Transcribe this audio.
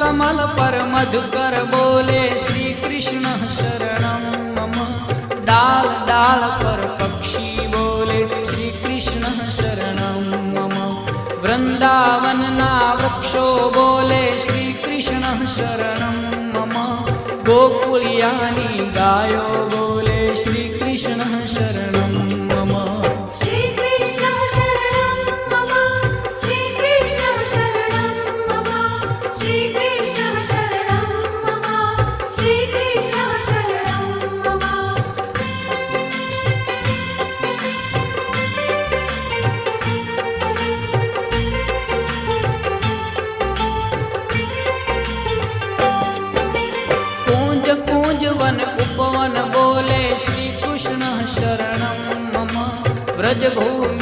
कमल पर मधुकर बोले श्री कृष्ण शरणं मम। डाल डाल पर पक्षी बोले श्री कृष्ण शरणं मम। वृंदावन ना वृक्षो बोले श्री कृष्ण शरणं मम। गोकुलियानी गायो बोले श्री कृष्ण शरणं मम। श्री कृष्ण शरणं मम। श्री कृष्ण शरणं मम। श्री कृष्ण शरणं मम। श्री कृष्ण शरणं मम। कूंज कूंज वन उपवन बोले श्री कृष्ण शरणं मम। व्रज भूमि